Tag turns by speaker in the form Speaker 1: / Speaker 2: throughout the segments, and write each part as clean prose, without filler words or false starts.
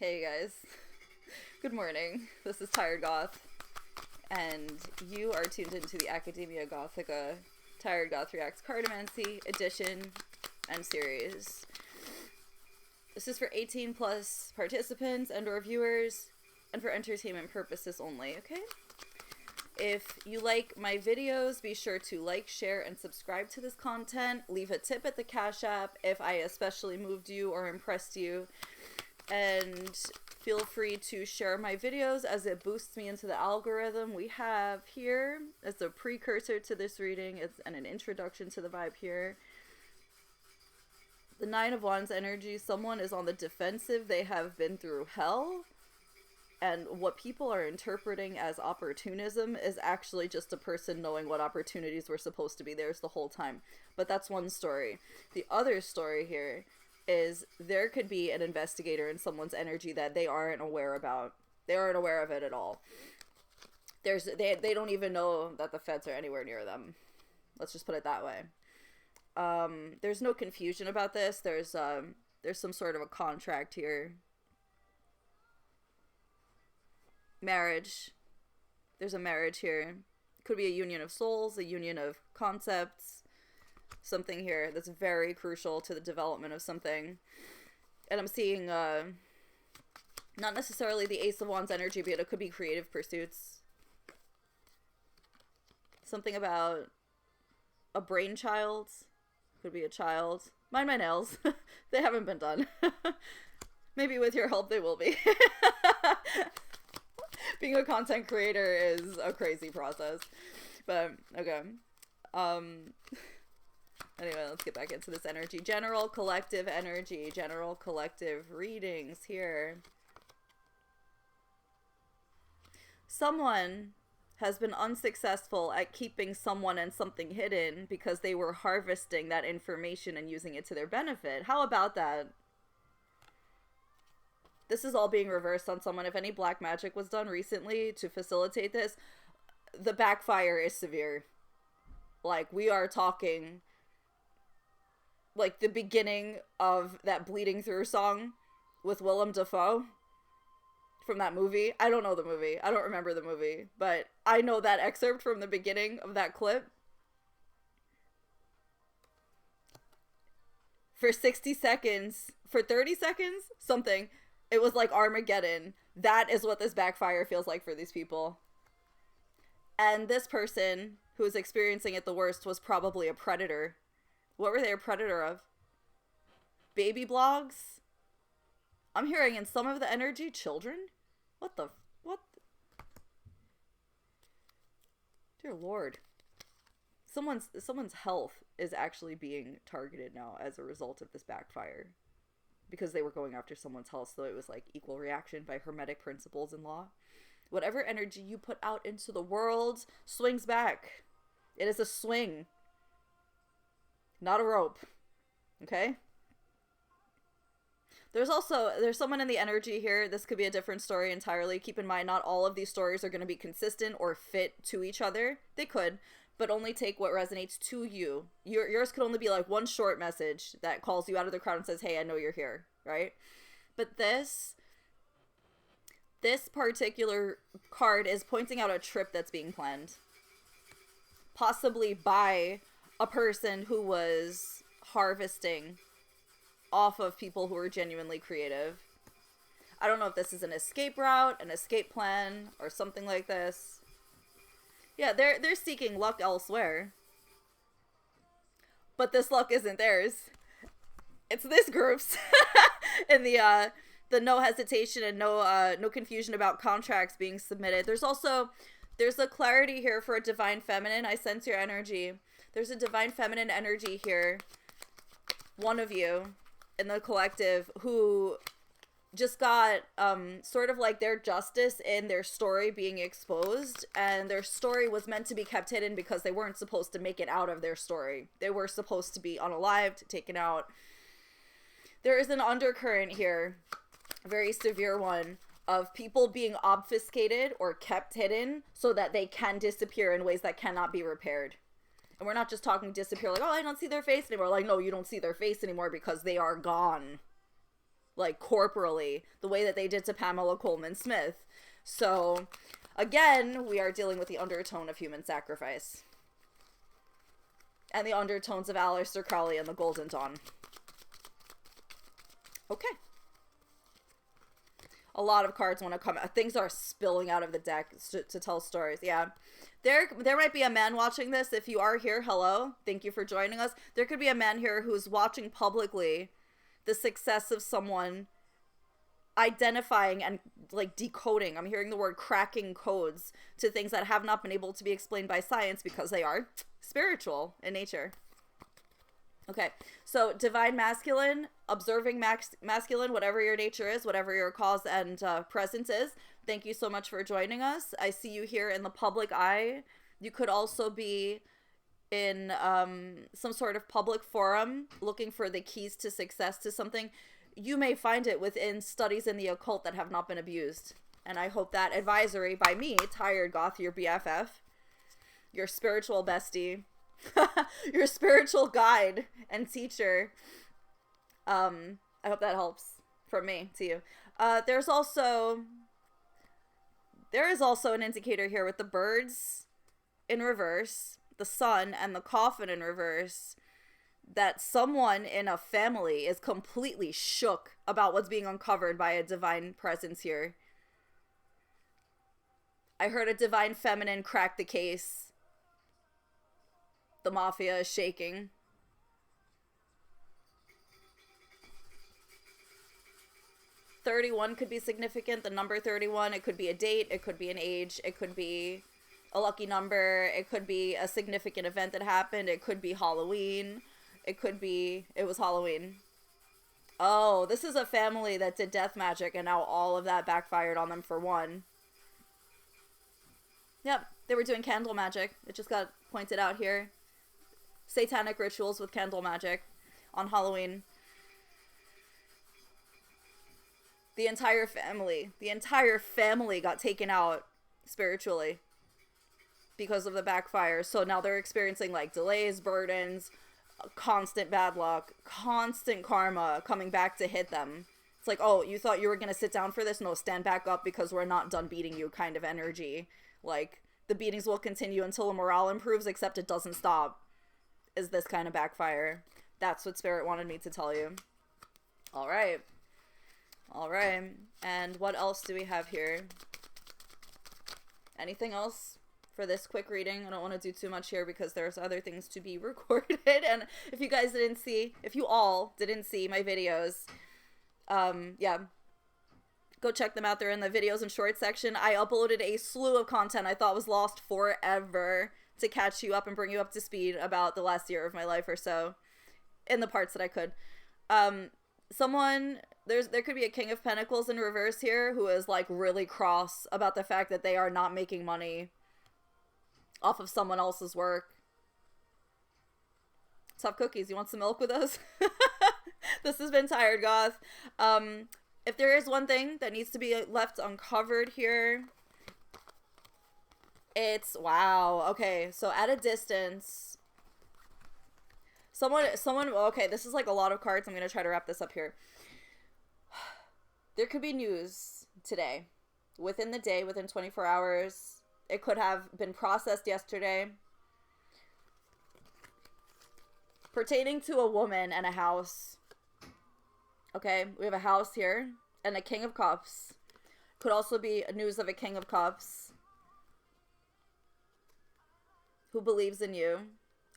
Speaker 1: Hey guys, good morning. This is tiredg0th, and you are tuned into the Academia Gothica tiredg0th Reacts Cartomancy edition and series. This is for 18 plus participants and or viewers, and for entertainment purposes only, okay? If you like my videos, be sure to like, share, and subscribe to this content. Leave a tip at the Cash App if I especially moved you or impressed you. And feel free to share my videos as it boosts me into the algorithm. We have here, as a precursor to this reading, and an introduction to the vibe here, the Nine of Wands energy. Someone is on the defensive. They have been through hell. And what people are interpreting as opportunism is actually just a person knowing what opportunities were supposed to be theirs the whole time. But that's one story. The other story here is there could be an investigator in someone's energy that they aren't aware about. They aren't aware of it at all. They don't even know that the feds are anywhere near them. Let's just put it that way. There's no confusion about this. There's some sort of a contract here. Marriage. There's a marriage here. Could be a union of souls, a union of concepts. Something here that's very crucial to the development of something. And I'm seeing not necessarily the Ace of Wands energy, but it could be creative pursuits. Something about a brainchild. Could be a child. Mind my nails. They haven't been done. Maybe with your help they will be. Being a content creator is a crazy process. But, okay. Anyway, let's get back into this energy. General collective energy. General collective readings here. Someone has been unsuccessful at keeping someone and something hidden because they were harvesting that information and using it to their benefit. How about that? This is all being reversed on someone. If any black magic was done recently to facilitate this, the backfire is severe. Like, we are talking like the beginning of that Bleeding Through song with Willem Dafoe from that movie. I don't know the movie. I don't remember the movie, but I know that excerpt from the beginning of that clip. For 60 seconds, for 30 seconds, something, it was like Armageddon. That is what this backfire feels like for these people. And this person who was experiencing it the worst was probably a predator. What were they a predator of? Baby blogs? I'm hearing in some of the energy, children? What? Dear Lord. Someone's health is actually being targeted now as a result of this backfire. Because they were going after someone's health, so it was like equal reaction by hermetic principles in law. Whatever energy you put out into the world swings back. It is a swing. Not a rope. Okay? There's someone in the energy here. This could be a different story entirely. Keep in mind, not all of these stories are going to be consistent or fit to each other. They could, but only take what resonates to you. Yours could only be like one short message that calls you out of the crowd and says, hey, I know you're here, right? But this particular card is pointing out a trip that's being planned. Possibly by a person who was harvesting off of people who were genuinely creative. I don't know if this is an escape route, an escape plan, or something like this. Yeah, they're seeking luck elsewhere. But this luck isn't theirs. It's this group's. And the no hesitation and no confusion about contracts being submitted. There's a clarity here for a divine feminine. I sense your energy. There's a divine feminine energy here. One of you in the collective who just got sort of like their justice in their story being exposed, and their story was meant to be kept hidden because they weren't supposed to make it out of their story. They were supposed to be unalived, taken out. There is an undercurrent here, a very severe one, of people being obfuscated or kept hidden so that they can disappear in ways that cannot be repaired. And we're not just talking disappear like, oh, I don't see their face anymore. Like, no, you don't see their face anymore because they are gone. like corporally, the way that they did to Pamela Coleman Smith. So again, we are dealing with the undertone of human sacrifice and the undertones of Aleister Crowley and the Golden Dawn. Okay. A lot of cards want to come out. Things are spilling out of the deck to tell stories. Yeah. There might be a man watching this. If you are here, hello. Thank you for joining us. There could be a man here who's watching publicly the success of someone identifying and like decoding. I'm hearing the word cracking codes to things that have not been able to be explained by science because they are spiritual in nature. Okay, so divine masculine, observing masculine, whatever your nature is, whatever your cause and presence is. Thank you so much for joining us. I see you here in the public eye. You could also be in some sort of public forum looking for the keys to success to something. You may find it within studies in the occult that have not been abused. And I hope that advisory by me, tiredg0th, your BFF, your spiritual bestie, your spiritual guide and teacher. I hope that helps from me to you. There is also an indicator here with the birds in reverse, the sun, and the coffin in reverse, that someone in a family is completely shook about what's being uncovered by a divine presence here. I heard a divine feminine crack the case. The mafia is shaking. $31 could be significant. The number 31, it could be a date, it could be an age, it could be a lucky number, it could be a significant event that happened, it could be Halloween, it was Halloween. Oh, this is a family that did death magic and now all of that backfired on them for one. Yep, they were doing candle magic. It just got pointed out here. Satanic rituals with candle magic on Halloween. The entire family got taken out spiritually because of the backfire. So now they're experiencing like delays, burdens, constant bad luck, constant karma coming back to hit them. It's like, oh, you thought you were going to sit down for this? No, stand back up because we're not done beating you kind of energy. Like, the beatings will continue until the morale improves, except it doesn't stop. Is this kind of backfire. That's what Spirit wanted me to tell you. All right. And what else do we have here? Anything else for this quick reading? I don't want to do too much here because there's other things to be recorded. And if you all didn't see my videos, yeah, go check them out. They're in the videos and shorts section. I uploaded a slew of content I thought was lost forever to catch you up and bring you up to speed about the last year of my life or so in the parts that I could. There could be a King of Pentacles in reverse here who is like really cross about the fact that they are not making money off of someone else's work. Tough cookies. You want some milk with us? This has been tiredg0th. If there is one thing that needs to be left uncovered here, it's wow. Okay, so at a distance, someone. Okay, this is like a lot of cards. I'm gonna try to wrap this up here. There could be news today, within the day, within 24 hours. It could have been processed yesterday, pertaining to a woman and a house. Okay, we have a house here and a King of Cups. Could also be news of a King of Cups who believes in you.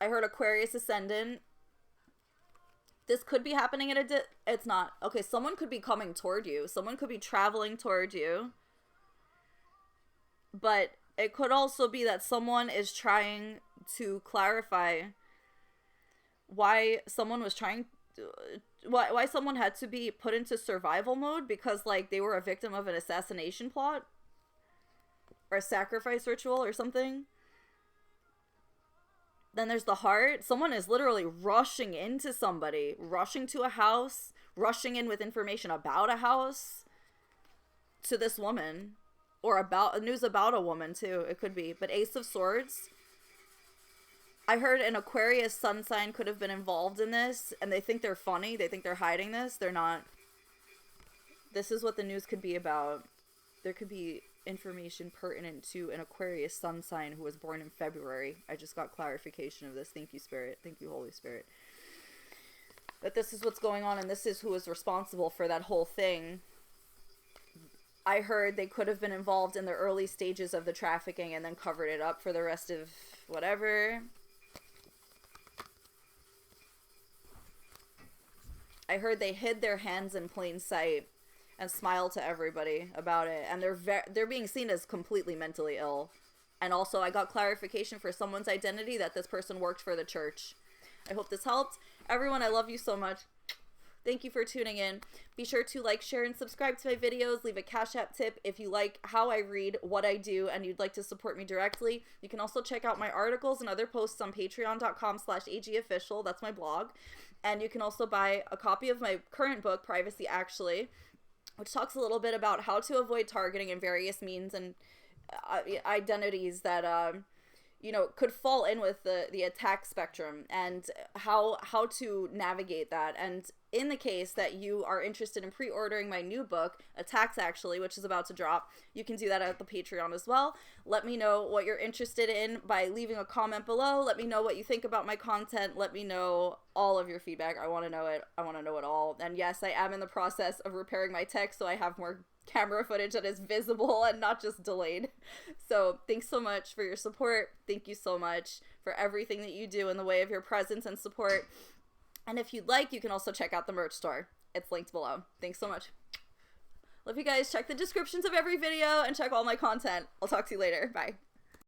Speaker 1: I heard Aquarius Ascendant. This could be happening at it's not. Okay, someone could be coming toward you. Someone could be traveling toward you. But it could also be that someone is trying to clarify why someone was trying why someone had to be put into survival mode because like they were a victim of an assassination plot or a sacrifice ritual or something. Then there's the heart. Someone is literally rushing into somebody, rushing to a house, rushing in with information about a house to this woman, or about news about a woman too. It could be, but Ace of Swords. I heard an Aquarius sun sign could have been involved in this, and they think they're funny. They think they're hiding this. They're not. this is what the news could be about. There could be information pertinent to an Aquarius sun sign who was born in February. I just got clarification of this. Thank you, Spirit. Thank you, Holy Spirit. That this is what's going on, and this is who is responsible for that whole thing. I heard they could have been involved in the early stages of the trafficking and then covered it up for the rest of whatever. I heard they hid their hands in plain sight and smiled to everybody about it, and they're being seen as completely mentally ill. And also, I got clarification for someone's identity that this person worked for the church. I hope this helped. Everyone, I love you so much. Thank you for tuning in. Be sure to like, share, and subscribe to my videos. Leave a Cash App tip if you like how I read, what I do, and you'd like to support me directly. You can also check out my articles and other posts on patreon.com/agofficial. That's my blog. And you can also buy a copy of my current book, Privacy Actually, which talks a little bit about how to avoid targeting in various means and identities that could fall in with the attack spectrum, and how to navigate that. And in the case that you are interested in pre-ordering my new book, Attacks Actually, which is about to drop, you can do that at the Patreon as well. Let me know what you're interested in by leaving a comment below. Let me know what you think about my content. Let me know all of your feedback. I want to know it. I want to know it all. And yes, I am in the process of repairing my tech, so I have more camera footage that is visible and not just delayed. So thanks so much for your support. Thank you so much for everything that you do in the way of your presence and support. And if you'd like, you can also check out the merch store. It's linked below. Thanks so much. Love you guys. Check the descriptions of every video and check all my content. I'll talk to you later. Bye.